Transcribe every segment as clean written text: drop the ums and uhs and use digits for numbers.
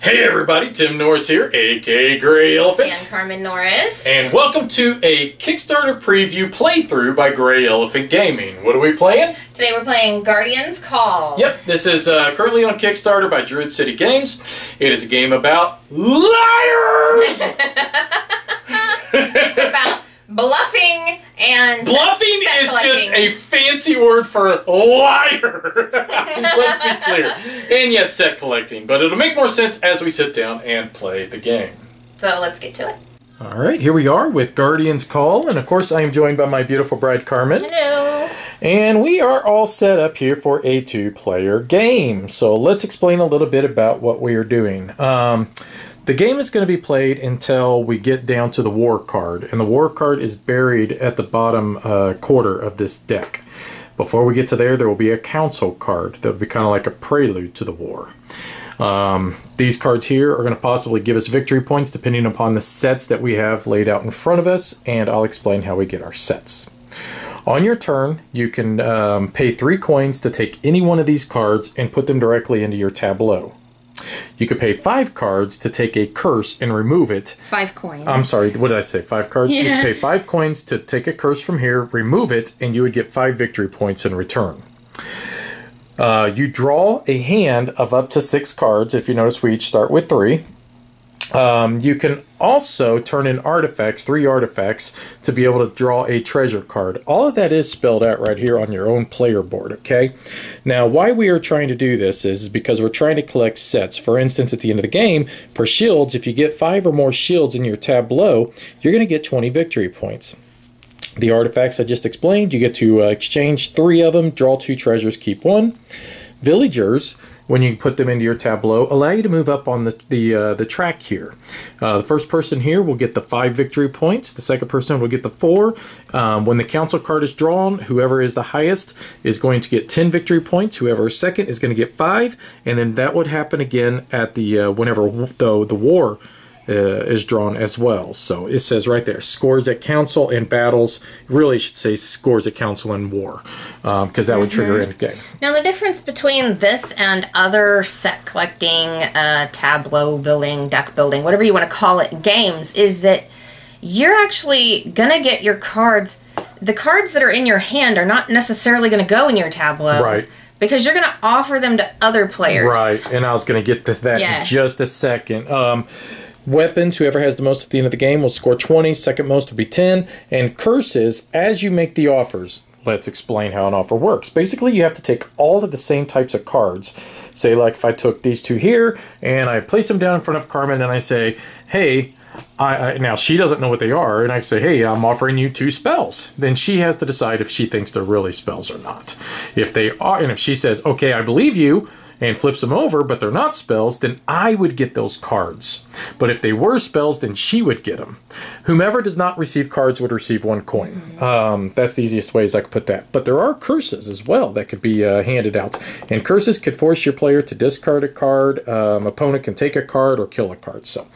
Hey everybody, Tim Norris here, aka GreyElephant. And Carmen Norris. And welcome to a Kickstarter preview playthrough by GreyElephant Gaming. What are we playing? Today we're playing Guardian's Call. Yep, this is currently on Kickstarter by Druid City Games. It is a game about liars! It's about bluffing and bluffing is just a fancy word for liar. Let's be clear. And yes, set collecting, but it'll make more sense as we sit down and play the game. So let's get to it. All right, here we are with Guardian's Call, and of course I am joined by my beautiful bride Carmen. Hello. And we are all set up here for a two-player game. So let's explain a little bit about what we are doing. The game is going to be played until we get down to the war card, and the war card is buried at the bottom quarter of this deck. Before we get to there will be a council card that will be kind of like a prelude to the war. These cards here are going to possibly give us victory points depending upon the sets that we have laid out in front of us, and I'll explain how we get our sets. On your turn, you can pay 3 coins to take any one of these cards and put them directly into your tableau. You could pay 5 cards to take a curse and remove it. 5 coins. I'm sorry, what did I say? 5 cards? Yeah. You could pay 5 coins to take a curse from here, remove it, and you would get 5 victory points in return. You draw a hand of up to 6 cards. If you notice, we each start with 3. You can also turn in artifacts, 3 artifacts, to be able to draw a treasure card. All of that is spelled out right here on your own player board, okay? Now, why we are trying to do this is because we're trying to collect sets. For instance, at the end of the game, for shields, if you get 5 or more shields in your tableau, you're going to get 20 victory points. The artifacts I just explained, you get to exchange 3 of them, draw 2 treasures, keep 1. Villagers, when you put them into your tableau, allow you to move up on the track here. The first person here will get the 5 victory points. The second person will get the 4. When the council card is drawn, whoever is the highest is going to get 10 victory points. Whoever is second is going to get 5. And then that would happen again at the whenever the war is drawn as well. So it says right there, scores at council and battles. Really should say scores at council and war, because that would trigger end game. Now the difference between this and other set collecting, tableau building, deck building, whatever you want to call it, games, is that you're actually gonna get your cards. The cards that are in your hand are not necessarily gonna go in your tableau. Right. Because you're gonna offer them to other players. Right, and I was gonna get to that in just a second. Weapons, whoever has the most at the end of the game will score 20, second most will be 10, and curses, as you make the offers. Let's explain how an offer works. Basically, you have to take all of the same types of cards. Say, like, if I took these 2 here, and I place them down in front of Carmen, and I say, hey, now she doesn't know what they are, and I say, hey, I'm offering you 2 spells. Then she has to decide if she thinks they're really spells or not. If they are, and if she says, okay, I believe you, and flips them over, but they're not spells, then I would get those cards. But if they were spells, then she would get them. Whomever does not receive cards would receive 1 coin. That's the easiest ways I could put that. But there are curses as well that could be handed out. And curses could force your player to discard a card, opponent can take a card, or kill a card. So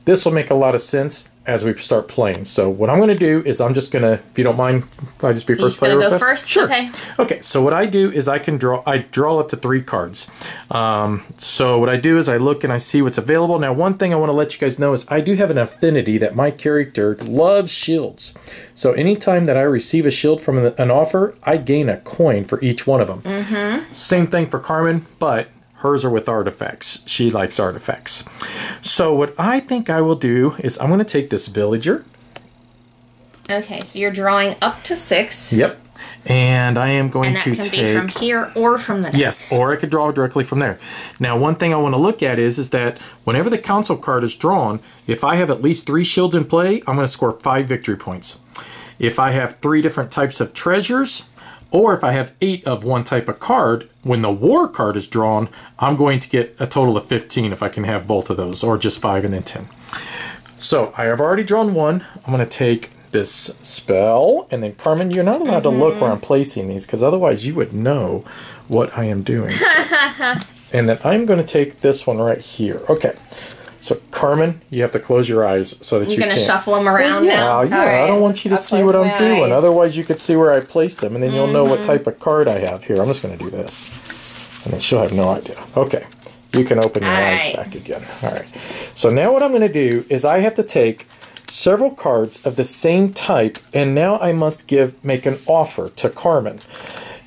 this will make a lot of sense as we start playing. So what I'm going to do is I'm just going to, if you don't mind, can I just be first player? Go first? Sure. Okay. Okay, so what I do is I draw up to 3 cards. So what I do is I look and I see what's available. Now, one thing I want to let you guys know is I do have an affinity that my character loves shields. So anytime that I receive a shield from an offer, I gain a coin for each one of them. Same thing for Carmen, but hers are with artifacts. She likes artifacts. So what I think I will do is I'm going to take this villager. Okay, so you're drawing up to 6. Yep. And I am going to take... And that can be from here or from the deck. Yes, or I could draw directly from there. Now, one thing I want to look at is that whenever the council card is drawn, if I have at least 3 shields in play, I'm going to score 5 victory points. If I have 3 different types of treasures, or if I have 8 of one type of card, when the war card is drawn, I'm going to get a total of 15 if I can have both of those, or just 5 and then 10. So I have already drawn 1. I'm going to take this spell, and then Carmen, you're not allowed to look where I'm placing these, because otherwise you would know what I am doing. And then I'm going to take this one right here. Okay. So, Carmen, you have to close your eyes so that you can. You're going to shuffle them around now? Yeah, right. I don't want you to see what I'm doing. Otherwise, you could see where I placed them, and then you'll know what type of card I have here. I'm just going to do this. And then she'll have no idea. Okay. You can open your eyes back again. All right. So now what I'm going to do is I have to take several cards of the same type, and now I must make an offer to Carmen.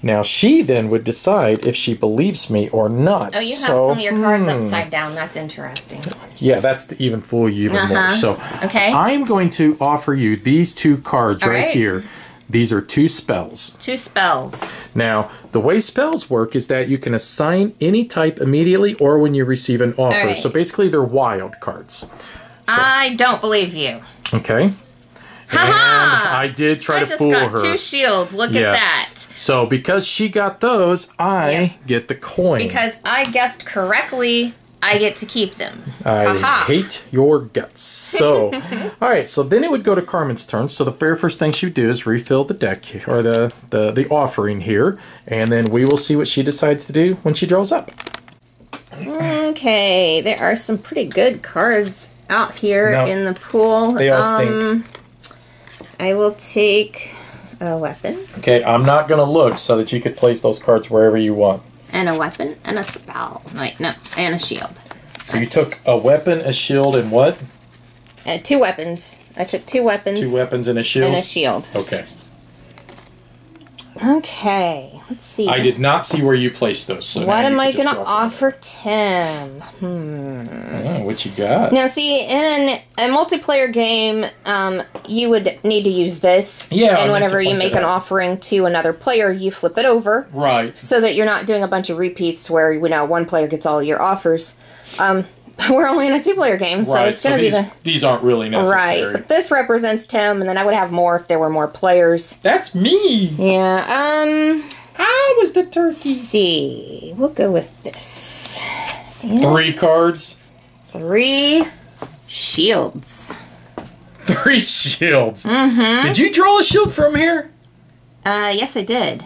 Now she then would decide if she believes me or not. Oh, you have some of your cards upside down. That's interesting. Yeah, that's to even fool you even more. So I'm going to offer you these 2 cards right here. These are 2 spells. 2 spells. Now, the way spells work is that you can assign any type immediately or when you receive an offer. So basically, they're wild cards. So, I don't believe you. Okay. And I did try to fool her. I just got 2 shields. Look at that. So because she got those, I get the coin. Because I guessed correctly, I get to keep them. I hate your guts. So, all right. So then it would go to Carmen's turn. So the very first thing she would do is refill the deck or the offering here, and then we will see what she decides to do when she draws up. Okay, there are some pretty good cards out here in the pool. They all stink. I will take a weapon. Okay, I'm not going to look so that you could place those cards wherever you want. And a weapon and a spell. Wait, no, and a shield. So you took a weapon, a shield, and what? 2 weapons. I took 2 weapons. 2 weapons and a shield? And a shield. Okay. Okay, let's see. I did not see where you placed those. So what am I going to offer Tim? What you got? Now, see, in a multiplayer game, you would need to use this. Yeah. And whenever you make an offering to another player, you flip it over. Right. So that you're not doing a bunch of repeats to where, one player gets all your offers. We're only in a 2-player game, so it's going to be these aren't really necessary. Right, but this represents Tim, and then I would have more if there were more players. That's me! Yeah, I was the turkey. Let's see. We'll go with this. Yeah. 3 cards? 3 shields. 3 shields? Mm-hmm. Did you draw a shield from here? Yes, I did.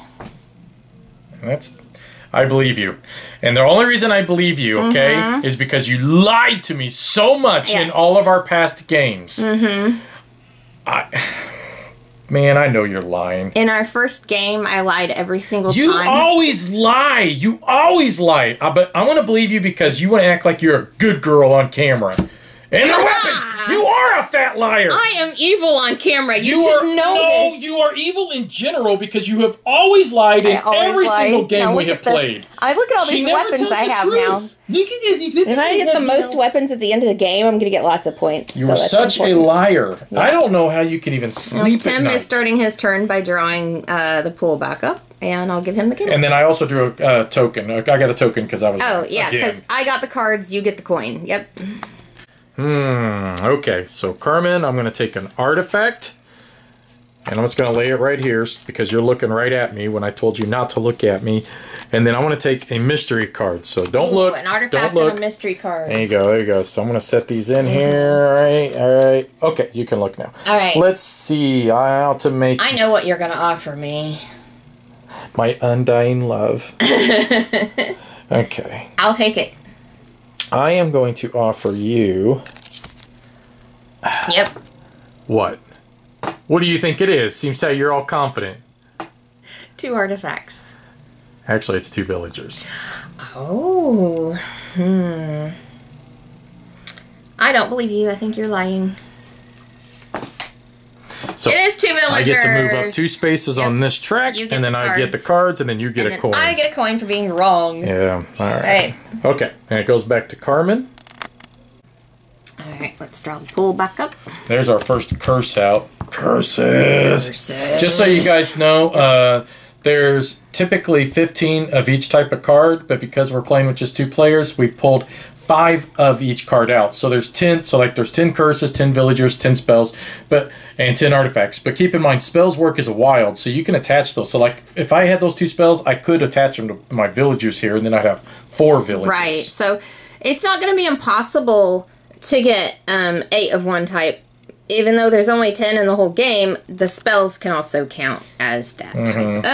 I believe you. And the only reason I believe you, okay, is because you lied to me so much in all of our past games. Man, I know you're lying. In our first game, I lied every single time. You always lie. You always lie. But I want to believe you because you want to act like you're a good girl on camera. And the weapons! You are a fat liar! I am evil on camera. You should know this. No, you are evil in general because you have always lied in every single game we have played. I look at all these weapons I have now. If I get the most weapons at the end of the game, I'm going to get lots of points. You are such a liar. Yeah. I don't know how you can even sleep at night. Tim is starting his turn by drawing the pool back up, and I'll give him the game. And then I also drew a token. I got a token because I was... Oh, yeah, because I got the cards, you get the coin. Yep. Okay, so Carmen, I'm going to take an artifact, and I'm just going to lay it right here because you're looking right at me when I told you not to look at me. And then I want to take a mystery card, so don't look. An artifact and a mystery card. There you go, there you go. So I'm going to set these in here, all right. Okay, you can look now. All right. Let's see how to make... I know what you're going to offer me. My undying love. Okay. I'll take it. I am going to offer you... Yep. What? What do you think it is? Seems like you're all confident. 2 artifacts. Actually, it's 2 villagers. Oh. I don't believe you. I think you're lying. So it is 2 villagers. I get to move up 2 spaces on this track, and then I get the cards, and then you get a coin. I get a coin for being wrong. Yeah, all right. Okay, and it goes back to Carmen. All right, let's draw the pool back up. There's our first curse out. Curses! Just so you guys know, there's typically 15 of each type of card, but because we're playing with just 2 players, we've pulled 5 of each card out. So there's 10. So like there's 10 curses, 10 villagers, 10 spells, and 10 artifacts. But keep in mind, spells work as a wild, so you can attach those. So like if I had those 2 spells, I could attach them to my villagers here, and then I'd have 4 villagers. Right. So it's not going to be impossible to get 8 of one type. Even though there's only 10 in the whole game, the spells can also count as that type.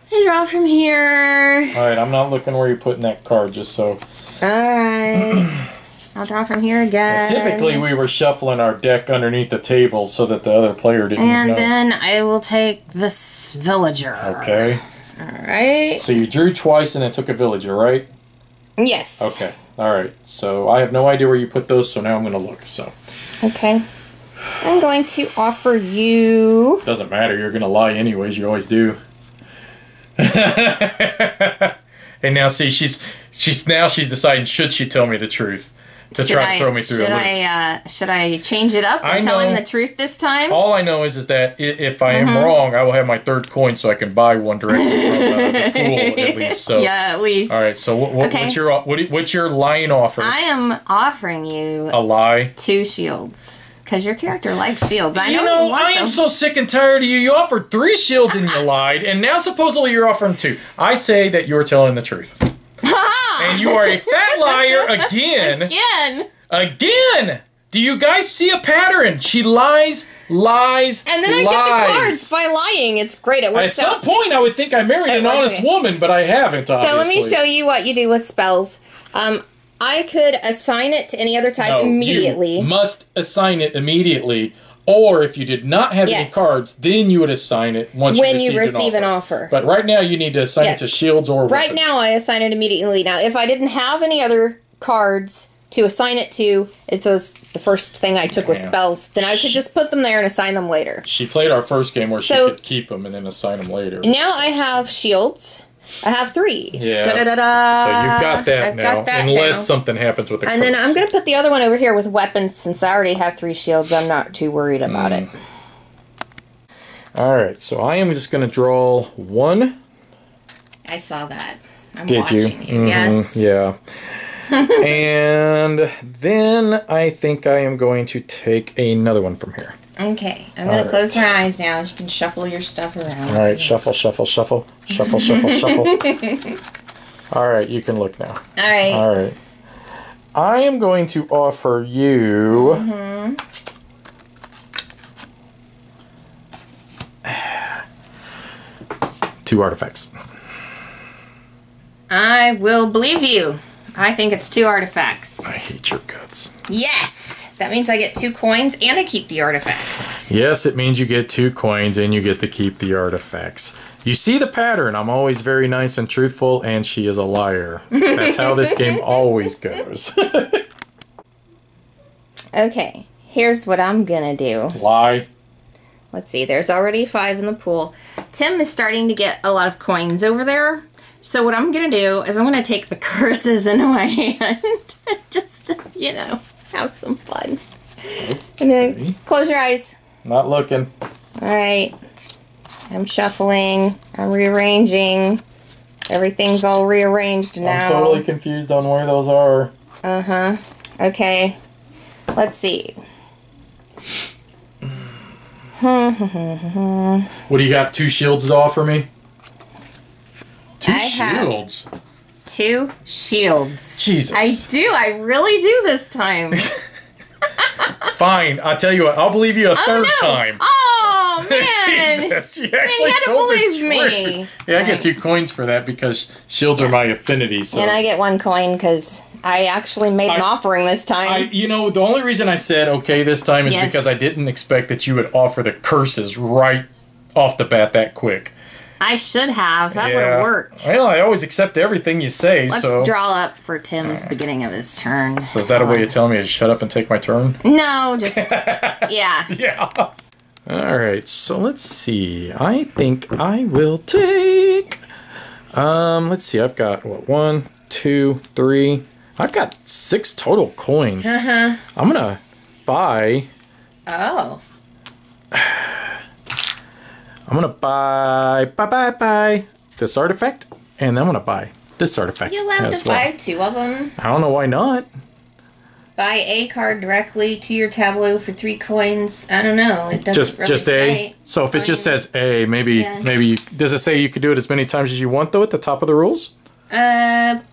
I draw from here. Alright, I'm not looking where you're putting that card, just so... Alright. I'll draw from here again. Now, typically, we were shuffling our deck underneath the table so that the other player didn't know. And then I will take this villager. Okay. Alright. So you drew twice and then took a villager, right? Yes. Okay. Alright. So I have no idea where you put those, so now I'm going to look. So. Okay. I'm going to offer you... Doesn't matter. You're going to lie anyways. You always do. And now, see, she's deciding, should she tell me the truth to try to throw me through a loop. Should I change it up by telling the truth this time? All I know is that if I am wrong, I will have my third coin so I can buy one directly from the pool at least. So. Yeah, at least. All right, so what's your lying offer? I am offering you... A lie? 2 shields. Because your character likes shields. I am so sick and tired of you. You offered 3 shields and you lied, and now supposedly you're offering 2. I say that you're telling the truth. And you are a fat liar again. Again! Do you guys see a pattern? She lies, and then I get the cards by lying. It's great. It works out. At some point, I would think I married an honest woman, but I haven't, obviously. So let me show you what you do with spells. I could assign it to any other type immediately. You must assign it immediately. Or if you did not have any cards, then you would assign it once you receive an offer. But right now, you need to assign it to shields or weapons. Right now, I assign it immediately. Now, if I didn't have any other cards to assign it to, it was the first thing I took with spells, then I could just put them there and assign them later. She played our first game where she could keep them and then assign them later. Now I have shields. I have 3. Yeah. So you've got that now. Unless something happens with the And then I'm going to put the other one over here with weapons. Since I already have 3 shields, I'm not too worried about it. Alright, so I am just going to draw 1. I saw that. I'm watching you. Yes. Yeah. And then I think I am going to take another one from here. Okay, I'm going to close my eyes now. You can shuffle your stuff around. All right, shuffle, shuffle, shuffle. Shuffle, shuffle, shuffle. All right, you can look now. All right. All right. I am going to offer you... two artifacts. I will believe you. I think it's 2 artifacts. I hate your guts. Yes! That means I get 2 coins and I keep the artifacts. Yes, it means you get 2 coins and you get to keep the artifacts. You see the pattern. I'm always very nice and truthful, and she is a liar. That's how this game always goes. Okay, here's what I'm gonna do. Lie. Let's see, there's already 5 in the pool. Tim is starting to get a lot of coins over there. So what I'm going to do is I'm going to take the curses into my hand. Just to, have some fun. Okay. And then close your eyes. Not looking. Alright. I'm shuffling. I'm rearranging. Everything's all rearranged now. I'm totally confused on where those are. Uh-huh. Okay. Let's see. What do you got? 2 shields to offer me? 2 shields? 2 shields. Jesus. I do. I really do this time. Fine. I'll tell you what. I'll believe you a third time. Oh, man. Jesus. She actually told the truth. Yeah, I get 2 coins for that because shields are my affinity. So. And I get 1 coin because I actually made an offering this time. The only reason I said okay this time is because I didn't expect that you would offer the curses right off the bat that quick. I should have. That would have worked. Well, I always accept everything you say, Let's draw up for Tim's beginning of his turn. So is that a way of telling me to shut up and take my turn? No, just... yeah. Yeah. Alright, so let's see. I think I will take... let's see. I've got, 1, 2, 3... I've got 6 total coins. I'm gonna buy... Oh. I'm gonna buy this artifact, and then I'm gonna buy this artifact. You're allowed to buy 2 of them. I don't know why not. Buy a card directly to your tableau for 3 coins. I don't know. It doesn't really just say. A. So if it just says A, maybe does it say you could do it as many times as you want though at the top of the rules? It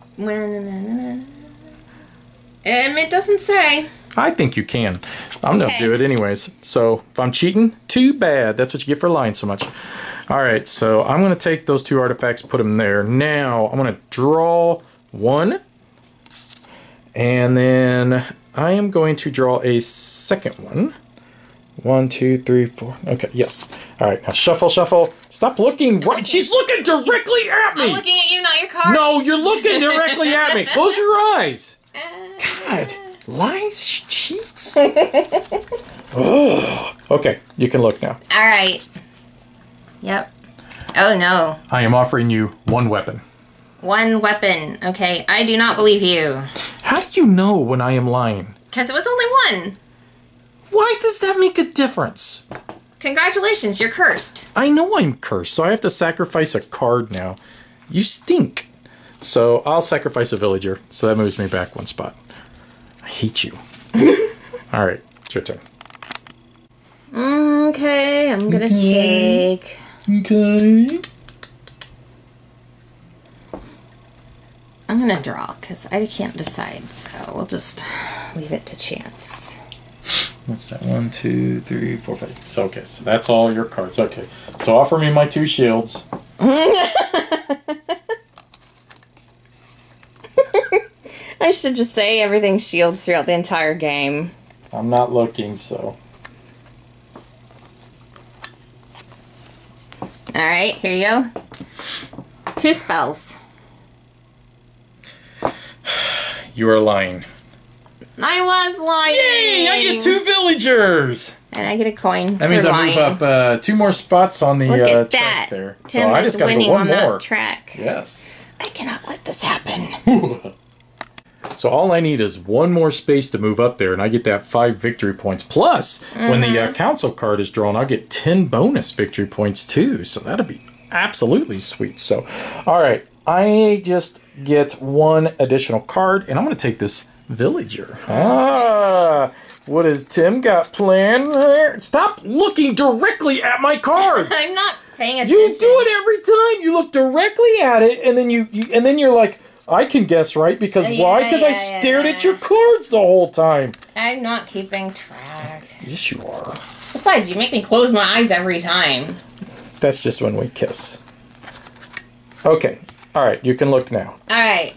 doesn't say. I think you can. I'm going to do it anyways. So if I'm cheating, too bad. That's what you get for lying so much. All right, so I'm going to take those 2 artifacts, put them there. Now I'm going to draw 1. And then I am going to draw a second one. 1, 2, 3, 4. Okay, yes. All right, now shuffle, shuffle. Stop looking right. She's looking directly at me. I'm looking at you, not your card. No, you're looking directly at me. Close your eyes. God, lies, she cheats. Oh. Okay, you can look now. All right. Yep. Oh, no. I am offering you one weapon. One weapon. Okay, I do not believe you. How do you know when I am lying? Because it was only one. Why does that make a difference? Congratulations, you're cursed. I know I'm cursed, so I have to sacrifice a card now. You stink. So I'll sacrifice a villager, so that moves me back one spot. I hate you. All right, it's your turn. Okay, I'm gonna take... Okay. I'm gonna draw, because I can't decide, so we'll just leave it to chance. What's that? 1, 2, 3, 4, 5. So, okay, so that's all your cards. Okay, so offer me my 2 shields. I should just say everything shields throughout the entire game. I'm not looking, so... Alright, here you go. 2 spells. You are lying. I was lying. Yay! I get 2 villagers! And I get a coin. That means I move up 2 more spots on the Look at track that. there. Tim so I is just gotta winning go one on more. that track. Yes. I cannot let this happen. So all I need is 1 more space to move up there, and I get that 5 victory points. Plus, when the council card is drawn, I'll get 10 bonus victory points too. So that'll be absolutely sweet. So, all right, I just get 1 additional card, and I'm going to take this villager. What has Tim got planned there? Stop looking directly at my cards. I'm not paying attention. You do it every time. You look directly at it, and then you're like, I can guess right because why? Because I stared at your cards the whole time. I'm not keeping track. Yes, you are. Besides, you make me close my eyes every time. That's just when we kiss. Okay. All right. You can look now. All right.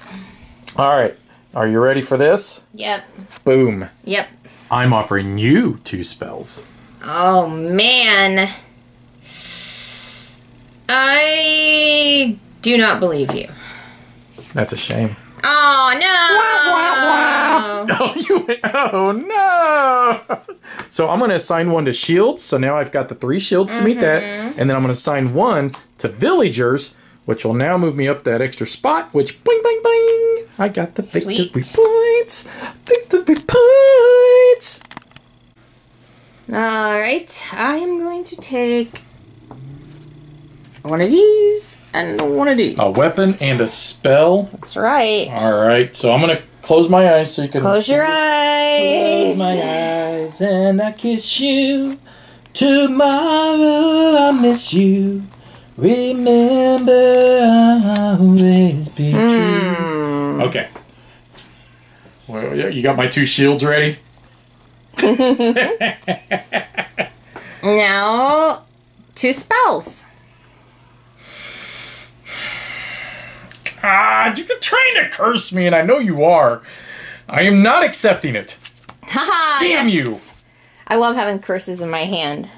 All right. Are you ready for this? Yep. Boom. Yep. I'm offering you 2 spells. Oh, man. I do not believe you. That's a shame. Oh, no! Oh no! So I'm going to assign 1 to shields. So now I've got the 3 shields to meet that. And then I'm going to assign 1 to villagers, which will now move me up that extra spot, which boing, boing, boing. I got the victory points. Victory points! Alright, I am going to take 1 of these and 1 of these. A weapon and a spell. That's right. All right, so I'm going to close my eyes so you can... Close your eyes. Close my eyes and I kiss you. Tomorrow I'll miss you. Remember, I'll always be true. Okay. Well, yeah, you got my 2 shields ready? Now, 2 spells. God, you're trying to curse me, and I know you are. I am not accepting it. Haha! Damn you! I love having curses in my hand.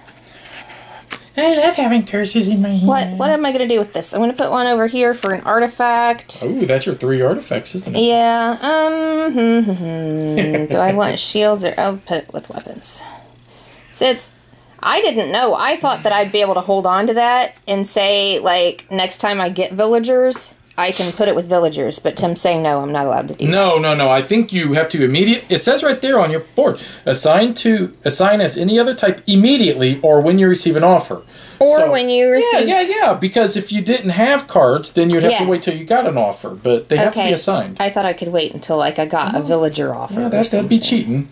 I love having curses in my hand. What am I going to do with this? I'm going to put 1 over here for an artifact. Oh, that's your 3 artifacts, isn't it? Yeah. Do I want shields or I'll put it with weapons? Since I didn't know, I thought that I'd be able to hold on to that and say, like, next time I get villagers, I can put it with villagers. But Tim's saying no, I'm not allowed to do that. No. I think you have to it says right there on your board, assign as any other type immediately or when you receive an offer. Or when you receive... Yeah. Because if you didn't have cards, then you'd have to wait till you got an offer. But they have to be assigned. I thought I could wait until, like, I got a villager offer. Yeah, that'd be cheating.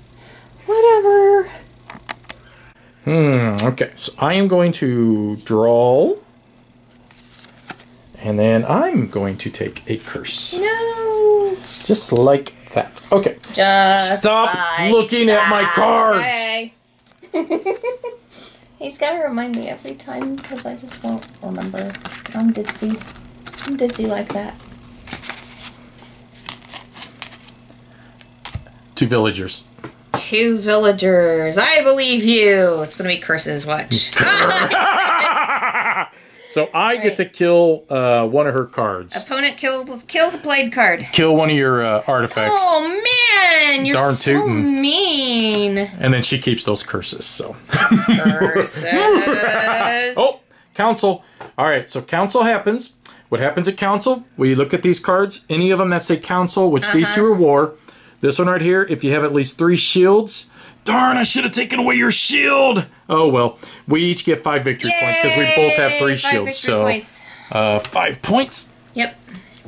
Whatever. Okay, so I am going to draw... And then I'm going to take a curse. No. Just like that. Okay. Just stop like looking at my cards. Okay. He's got to remind me every time because I just won't remember. I'm ditzy. I'm ditzy like that. 2 villagers. 2 villagers. I believe you. It's going to be curses. Watch. So I get to kill one of her cards. Opponent kills a played card. Kill one of your artifacts. Oh, man. You're Darn so tootin'. mean. And then she keeps those curses, so. Curses. Oh, council. All right, so council happens. What happens at council? We look at these cards. Any of them that say council, which these two are war. This one right here, if you have at least 3 shields. Darn, I should have taken away your shield. Oh, well. We each get 5 victory points because we both have 3 shields. So, points. 5 points. Yep.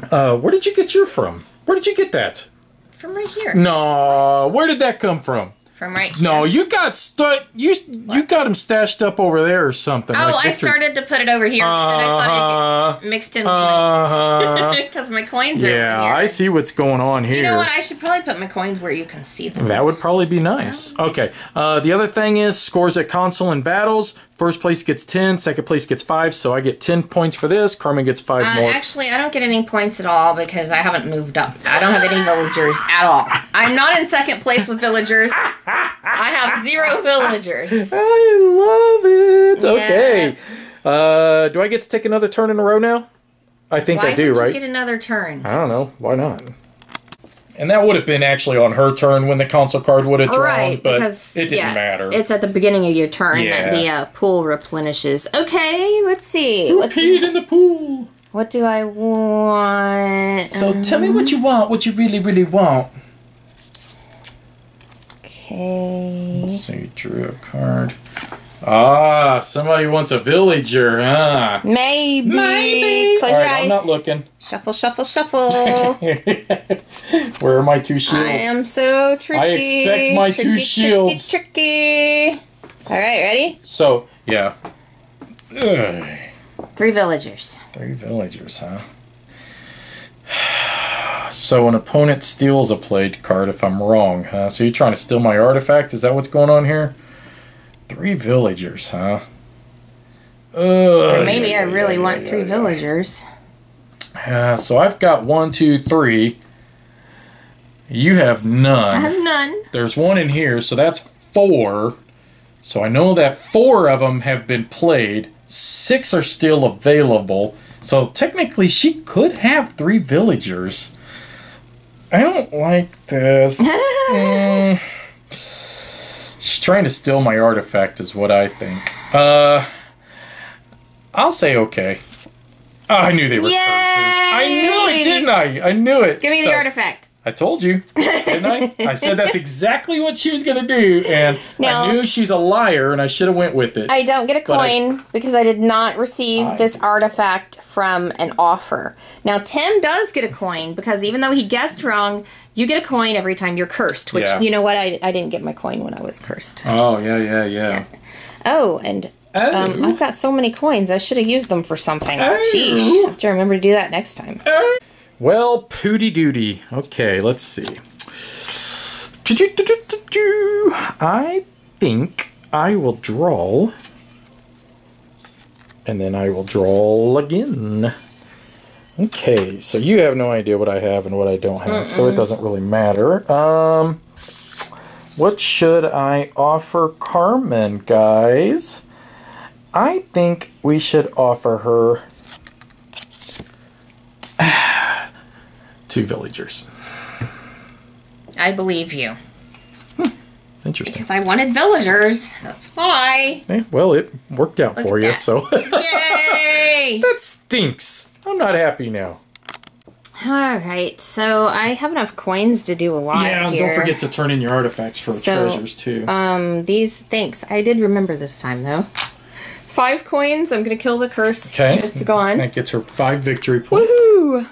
Where did you get your from? Where did you get that? From right here. No, where did that come from? From right here. No, you got you got them stashed up over there or something. Oh, like I started to put it over here, and I thought it'd get mixed in because my coins are over here. Yeah, I see what's going on here. You know what? I should probably put my coins where you can see them. That would probably be nice. Okay. The other thing is scores at console and battles. First place gets 10, second place gets 5, so I get 10 points for this. Carmen gets 5 more. Actually, I don't get any points at all because I haven't moved up. I don't have any villagers at all. I'm not in second place with villagers. I have 0 villagers. I love it. Yeah. Okay. Do I get to take another turn in a row now? I think I do, Why right? would you get another turn? I don't know. Why not? And that would have been actually on her turn when the console card would have drawn, Right, but because, it didn't matter. It's at the beginning of your turn that the pool replenishes. Okay, let's see. Who peed in the pool? What do I want? So tell me what you want, what you really, really want. Okay. Let's see, drew a card. Ah, somebody wants a villager, huh? Maybe. Close All your right, eyes. I'm not looking. Shuffle, shuffle, shuffle. Where are my 2 shields? I am so tricky. I expect my 2 shields. Tricky. All right, ready? So, yeah. Ugh. 3 villagers. 3 villagers, huh? So an opponent steals a played card if I'm wrong, huh? So you're trying to steal my artifact? Is that what's going on here? 3 villagers, huh? Or maybe I really want 3 villagers. So I've got 1, 2, 3. You have none. I have none. There's 1 in here, so that's 4. So I know that 4 of them have been played. 6 are still available. So technically she could have 3 villagers. I don't like this. She's trying to steal my artifact is what I think. I'll say okay. Oh, I knew they were Yay! curses. I knew it, didn't I? I knew it. Give me the artifact. I told you, didn't I? I said that's exactly what she was going to do, and Now, I knew she's a liar, and I should have went with it. I don't get a coin because I did not receive this artifact from an offer. Now, Tim does get a coin because even though he guessed wrong, you get a coin every time you're cursed, which, you know what, I didn't get my coin when I was cursed. Oh, yeah. Oh, and I've got so many coins, I should have used them for something. Sheesh. I have to remember to do that next time. Well, pooty doody. Okay, let's see. I think I will draw. And then I will draw again. Okay, so you have no idea what I have and what I don't have, so it doesn't really matter. What should I offer Carmen, guys? I think we should offer her 2 villagers. I believe you. Interesting. Because I wanted villagers. That's why. Well, it worked out for you, so. Yay! That stinks. I'm not happy now. Alright, so I have enough coins to do a lot here. Yeah, don't forget to turn in your artifacts for treasures, too. Thanks. I did remember this time, though. 5 coins. I'm going to kill the curse. Okay. It's gone. That gets her 5 victory points. Woohoo!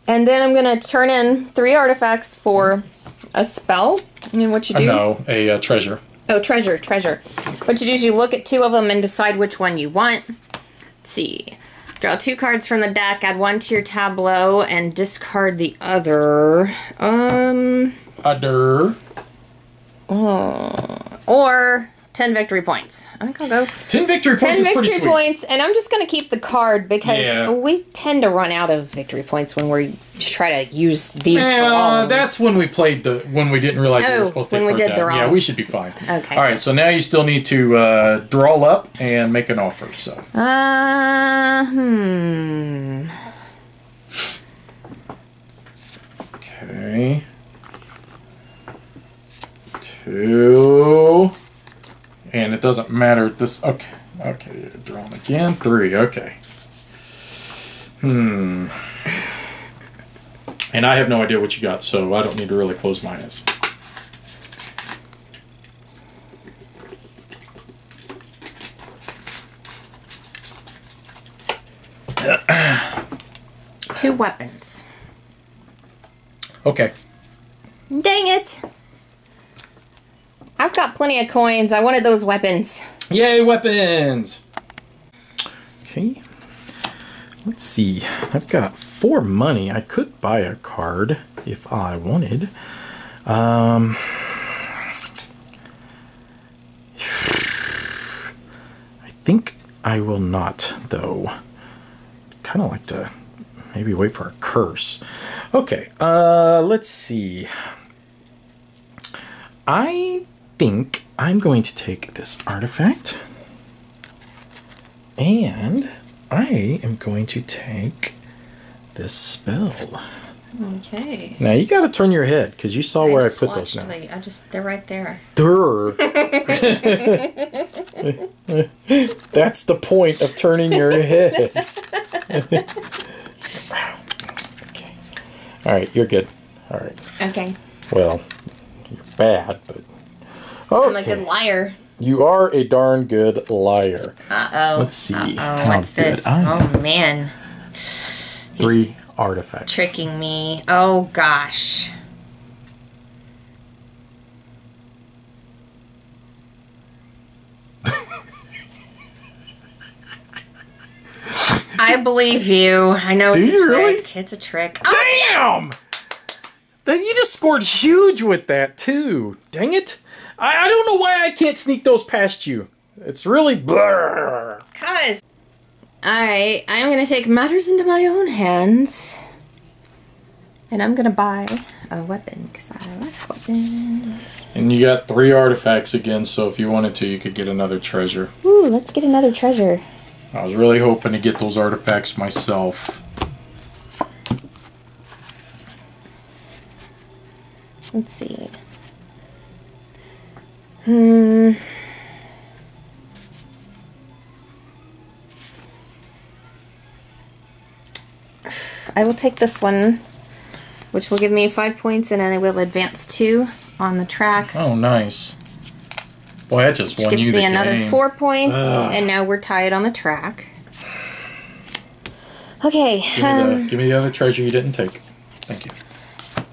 And then I'm going to turn in 3 artifacts for a spell. And then what you do? No, a treasure. Oh, treasure. What you do is you look at 2 of them and decide which one you want. Let's see. Draw 2 cards from the deck, add 1 to your tableau, and discard the other. Or 10 victory points. I think I'll go 10 victory points is pretty sweet. 10 victory points, and I'm just going to keep the card because we tend to run out of victory points when we try to use these for all. That's when we played when we didn't realize we were supposed to take cards out. Yeah, we should be fine. Okay. All right, so now you still need to draw up and make an offer. So. Okay. 2. And it doesn't matter. This okay. Okay, drawn again. 3. Okay. And I have no idea what you got, so I don't need to really close my eyes. Two weapons. Okay. Dang it! I've got plenty of coins. I wanted those weapons. Yay, weapons! Okay. Let's see. I've got 4 money. I could buy a card if I wanted. I think I will not, though. Kind of like to maybe wait for a curse. Okay, let's see. I think I'm going to take this artifact, and I am going to take this spell. Okay. Now you got to turn your head because you saw where I put those now. They're right there. Durr. That's the point of turning your head. Okay. All right, you're good. All right. Okay. Well, you're bad, but okay. I'm a good liar. You are a darn good liar. Uh-oh. Let's see. What's this? Oh, man. 3 artifacts. Tricking me. Oh, gosh. I believe you. I know it's a trick. Really? It's a trick. Damn! Oh, yes! You just scored huge with that, too. Dang it. I don't know why I can't sneak those past you. It's really blur. Cause. Alright, I'm going to take matters into my own hands. And I'm going to buy a weapon, because I like weapons. And you got 3 artifacts again, so if you wanted to, you could get another treasure. Ooh, let's get another treasure. I was really hoping to get those artifacts myself. Let's see. I will take this one, which will give me 5 points, and then I will advance 2 on the track. Oh, nice. Boy, that just won you the game. Gives me another 4 points, and now we're tied on the track. Okay. Give me the other treasure you didn't take. Thank you.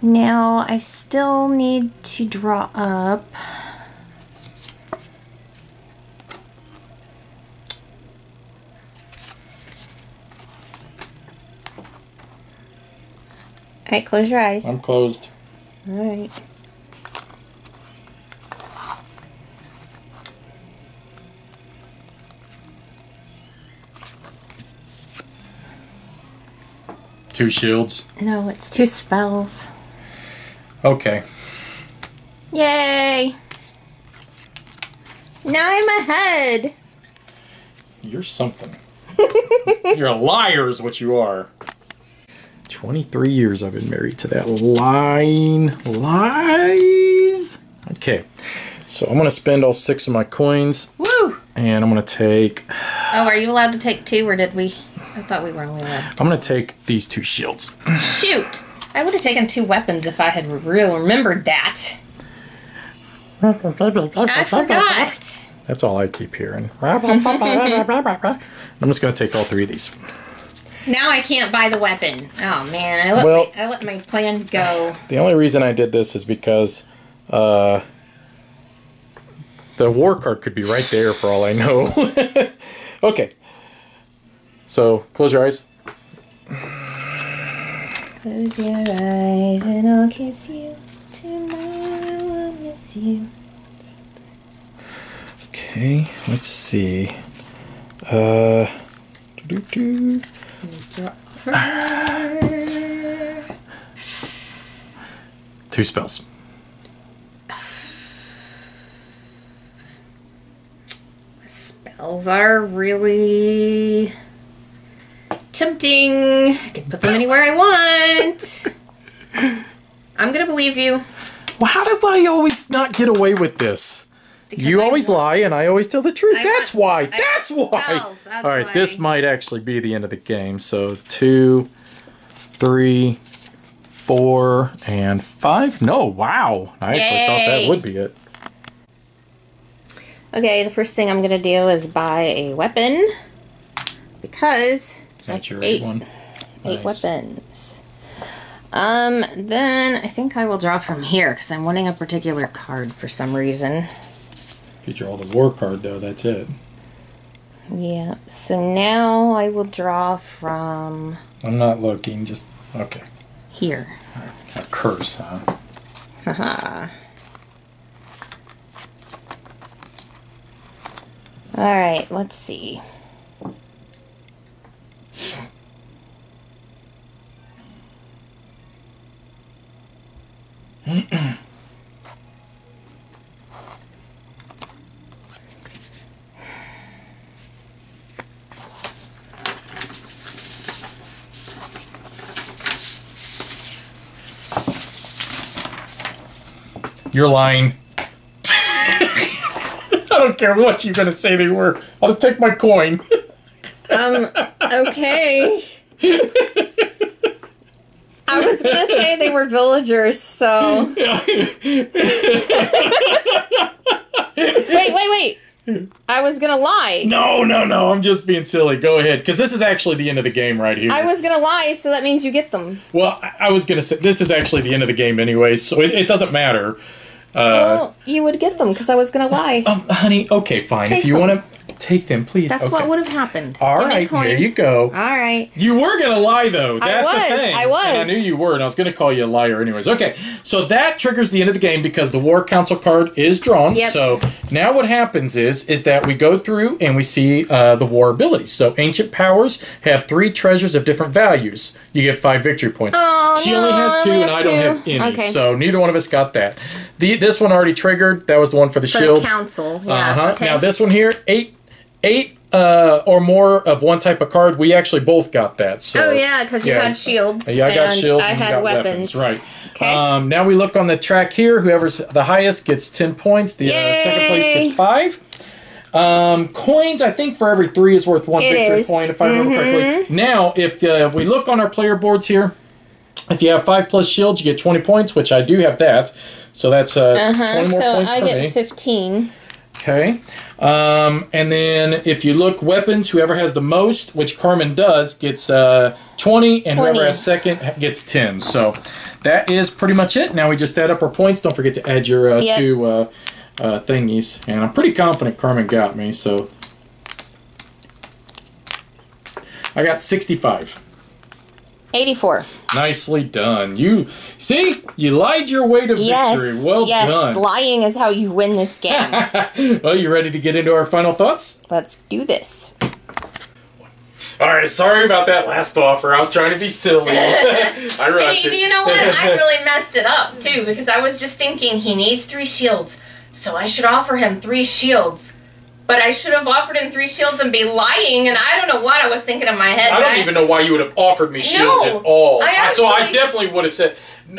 Now, I still need to draw up... Alright, close your eyes. I'm closed. Alright. Two shields? No, it's 2 spells. Okay. Yay! Now I'm ahead. You're something. You're a liar is what you are. 23 years I've been married to that lies. Okay, so I'm going to spend all 6 of my coins. Woo! And I'm going to take... Oh, are you allowed to take 2, or did we... I thought we were only allowed to. I'm going to take these 2 shields. Shoot! I would have taken 2 weapons if I had really remembered that. I forgot. That's all I keep hearing. I'm just going to take all 3 of these. Now I can't buy the weapon. Oh man, I let my plan go. The only reason I did this is because the war card could be right there for all I know. Okay. So, close your eyes. Close your eyes and I'll kiss you. Tomorrow I'll miss you. Okay, let's see. Two spells. Spells are really tempting. I can put them anywhere I want. I'm gonna believe you. Well, how do I always not get away with this? Because you always lie and I always tell the truth. That's why. That's why. All right, this might actually be the end of the game. So 2, 3, 4, and 5. No, wow. I actually thought that would be it. Okay, the first thing I'm going to do is buy a weapon. Because that's your 8 one. 8 weapons. Then I think I will draw from here because I'm wanting a particular card for some reason. If you draw the war card, though, that's it. Yeah, so now I will draw from... I'm not looking, just... Okay. Here. A curse, huh? Haha. Alright, let's see. You're lying. I don't care what you're going to say they were. I'll just take my coin. Okay. I was going to say they were villagers, so... Wait. I was going to lie. No. I'm just being silly. Go ahead, because this is actually the end of the game right here. I was going to lie, so that means you get them. Well, I was going to say, this is actually the end of the game anyway, so it doesn't matter. Well, you would get them, because I was going to lie. Honey, okay, fine. If you want to take them, please. That's what would have happened. All right, here you go. All right. You were going to lie, though. That's the thing. I was. And I knew you were, and I was going to call you a liar anyways. Okay, so that triggers the end of the game because the War Council card is drawn. Yep. So now what happens is that we go through and we see the war abilities. So Ancient Powers have 3 treasures of different values. You get 5 victory points. Oh, she only has 2, and I don't have any. Okay. So neither one of us got that. This one already triggered. That was the one for the shield. The council. Yeah. Okay. Now this one here, 8 or more of one type of card. We actually both got that. So, because you had shields. Yeah, I got shields. I and had you got weapons. Right. Okay. Now we look on the track here. Whoever's the highest gets 10 points. The second place gets 5. Coins, I think for every 3 is worth 1 victory point, if I remember correctly. Now, if we look on our player boards here, if you have 5 plus shields, you get 20 points, which I do have that. So that's 20 more points for me. I get 15. Okay. And then if you look weapons, whoever has the most, which Carmen does, gets 20, and whoever has second gets 10. So that is pretty much it. Now we just add up our points. Don't forget to add your 2 thingies. And I'm pretty confident Carmen got me, so I got 65. 84. Nicely done. You lied your way to victory. Well done. Lying is how you win this game. Well, you ready to get into our final thoughts? Let's do this. All right, sorry about that last offer. I was trying to be silly. I rushed it. You know what? I really messed it up, too, because I was just thinking he needs 3 shields, so I should offer him 3 shields. But I should have offered him 3 shields and be lying, and I don't know what I was thinking in my head. I don't even know why you would have offered me shields at all. So I definitely would have said...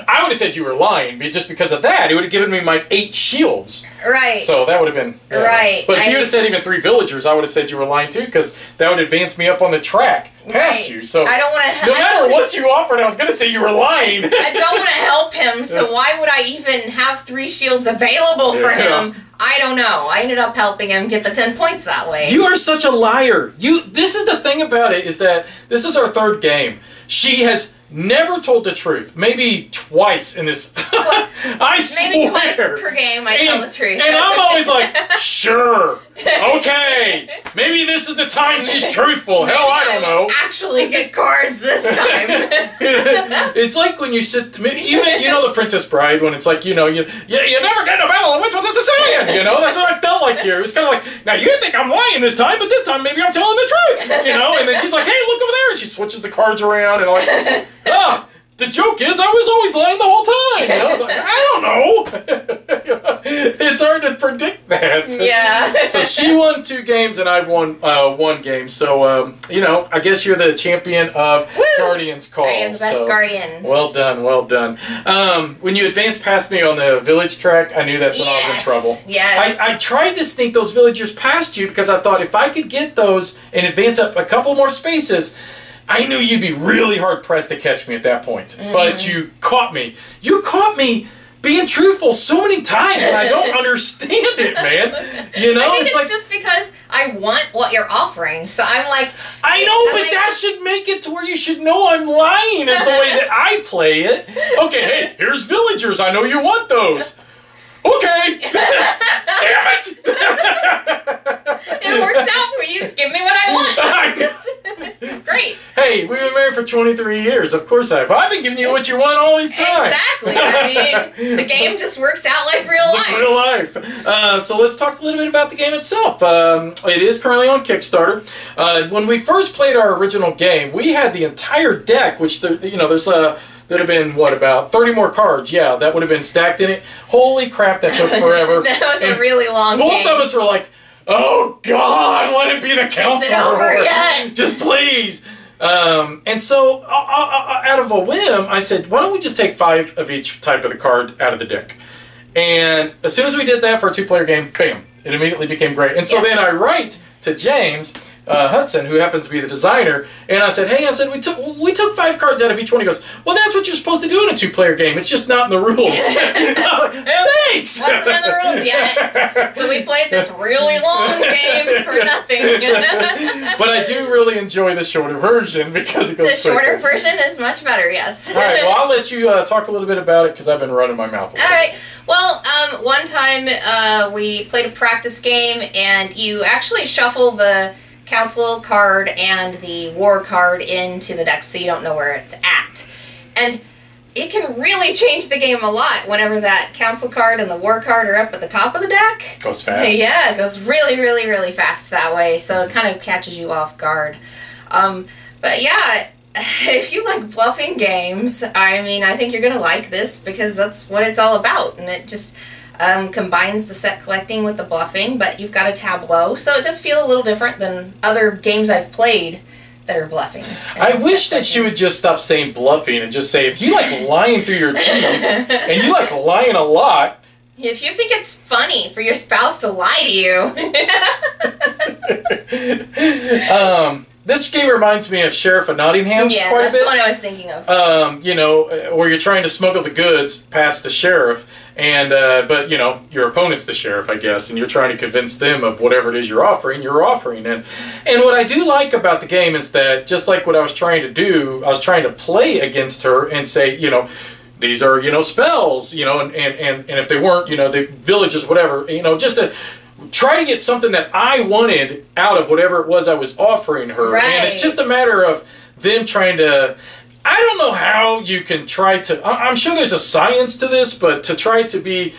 I would have said you were lying, but just because of that, it would have given me my 8 shields. Right. So that would have been... Right. But if you would have said even 3 villagers, I would have said you were lying too, because that would advance me up on the track past you. So I don't want to... No matter what you offered, I was going to say you were lying. I don't want to help him, so why would I even have 3 shields available for him? I don't know. I ended up helping him get the 10 points that way. You are such a liar. This is the thing about it, is that this is our 3rd game. She has never told the truth. Maybe twice in this. I swear. Maybe twice per game I tell the truth. And I'm always like, sure. Okay, maybe this is the time she's truthful. Hell, I don't know. Actually get cards this time. It's like when you sit, you know the Princess Bride, when it's like, you never get in a battle of wits with a Sicilian. That's what I felt like here. It was kind of like, now you think I'm lying this time, but this time maybe I'm telling the truth. And then she's like, hey, look over there, and she switches the cards around, and I'm like, the joke is I was always lying the whole time. It's like, I don't know. It's hard to predict that. Yeah. So she won 2 games and I've won 1 game. So, I guess you're the champion of Guardian's Call. I am the best Guardian. Well done, well done. When you advanced past me on the village track, I knew that's when I was in trouble. Yes. I tried to sneak those villagers past you because I thought if I could get those and advance up a couple more spaces, I knew you'd be really hard-pressed to catch me at that point. But you caught me. You caught me being truthful so many times, and I don't understand it, man. I think it's like, just because I want what you're offering. So I'm like... I know, but that should make it to where you should know I'm lying is the way that I play it. Okay, hey, here's villagers. I know you want those. Okay. Damn it. It works out for you. Just give me what I want. It's great. Hey, we've been married for 23 years. Of course I've been giving you what you want all these times. Exactly. I mean, the game just works out like real life. So let's talk a little bit about the game itself. It is currently on Kickstarter. When we first played our original game, we had the entire deck, which there'd have been, about 30 more cards. Yeah, that would have been stacked in it. Holy crap, that took forever. That was a really long game. Both of us were like, oh, God, let it be the counselor. Is it over yet? Just please. And so, out of a whim, I said, why don't we just take 5 of each type of the card out of the deck? And as soon as we did that for a 2-player game, bam, it immediately became great. And so then I write to James Hudson, who happens to be the designer, and I said, hey, we took 5 cards out of each one. He goes, well, that's what you're supposed to do in a 2-player game. It's just not in the rules. Thanks! Wasn't in the rules yet. So we played this really long game for nothing. But I do really enjoy the shorter version because it goes The shorter version is much better, yes. All right, well, I'll let you talk a little bit about it because I've been running my mouth a little. All right. Well, one time we played a practice game, and you actually shuffle the council card and the war card into the deck so you don't know where it's at. And it can really change the game a lot whenever that council card and the war card are up at the top of the deck. Goes fast. Yeah, it goes really, really, really fast that way, so it kind of catches you off guard. But yeah, if you like bluffing games, I mean, I think you're going to like this because that's what it's all about, and it just... combines the set collecting with the bluffing, but you've got a tableau, so it does feel a little different than other games I've played that are bluffing. I wish that you would just stop saying bluffing and just say, if you like lying through your teeth, and you like lying a lot... If you think it's funny for your spouse to lie to you... This game reminds me of Sheriff of Nottingham quite a bit. Yeah, that's what I was thinking of. Where you're trying to smuggle the goods past the sheriff, and but your opponent's the sheriff, I guess, and you're trying to convince them of whatever it is you're offering. And what I do like about the game is that, just like what I was trying to do, I was trying to play against her and say, these are spells, and if they weren't, the villages, whatever, just to try to get something that I wanted out of whatever it was I was offering her. Right. And it's just a matter of them trying to... I don't know how you can try to... I'm sure there's a science to this, but to try to be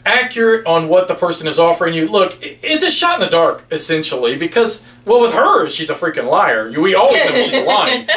accurate on what the person is offering you. Look, it's a shot in the dark, essentially, because, well, with her, she's a freaking liar. We always know she's lying.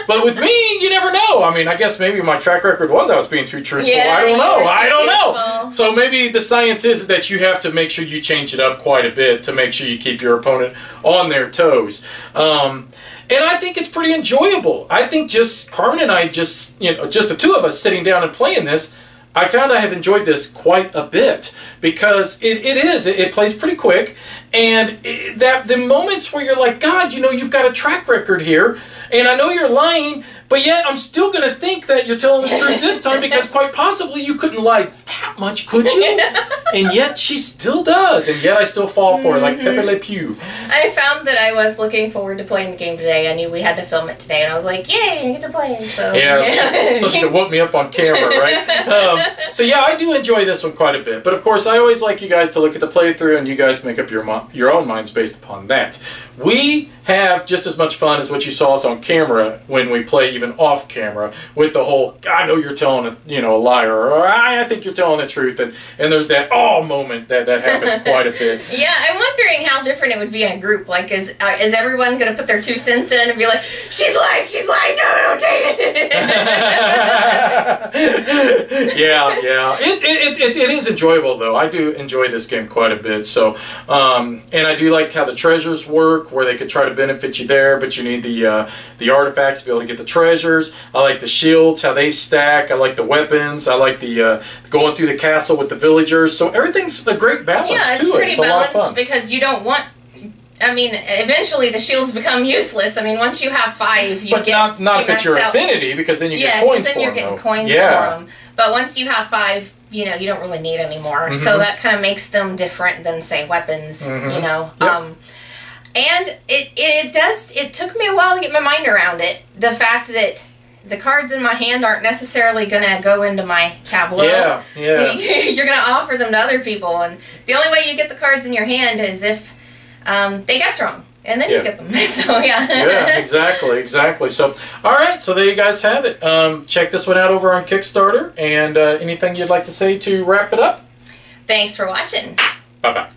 But with me, you never know. I mean, I guess maybe my track record was I was being too truthful. Yeah, I don't know. So maybe the science is that you have to make sure you change it up quite a bit to make sure you keep your opponent on their toes. And I think it's pretty enjoyable. I think just Carmen and I, just the two of us sitting down and playing this, I found I have enjoyed this quite a bit because it plays pretty quick, and the moments where you're like, God, you've got a track record here, and I know you're lying, But yet, I'm still going to think that you're telling the truth this time because quite possibly you couldn't lie that much, could you? And yet she still does, and yet I still fall for it, like Pepe Le Pew. I found that I was looking forward to playing the game today. I knew we had to film it today, and I was like, yay, I get to play it. So, yeah, so she could whoop me up on camera, right? So yeah, I do enjoy this one quite a bit. But of course, I always like you guys to look at the playthrough, and you guys make up your own minds based upon that. We have just as much fun as what you saw us on camera when we play even off camera with the whole, I know you're telling a liar, or I think you're telling the truth, and there's that moment that happens quite a bit. Yeah, I'm wondering how different it would be in a group. Like, is everyone going to put their 2 cents in and be like, she's lying, no, take it. yeah. It is enjoyable though. I do enjoy this game quite a bit. So, and I do like how the treasures work, where they could try to benefit you there, but you need the artifacts to be able to get the treasures. I like the shields, how they stack. I like the weapons. I like the going through the castle with the villagers. So everything's a great balance. Yeah, it's pretty balanced because you don't want. I mean, eventually the shields become useless. I mean, once you have 5, you get. But not if it's your affinity, because then you get coins for them. Yeah, because then you're getting coins for them. But once you have 5, you don't really need anymore. So that kind of makes them different than, say, weapons. Yep. And it took me a while to get my mind around it. The fact that the cards in my hand aren't necessarily going to go into my tableau. Yeah. You're going to offer them to other people. And the only way you get the cards in your hand is if they guess wrong. And then you get them. So, yeah. Yeah, exactly. So, all right. So, there you guys have it. Check this one out over on Kickstarter. And anything you'd like to say to wrap it up? Thanks for watching. Bye-bye.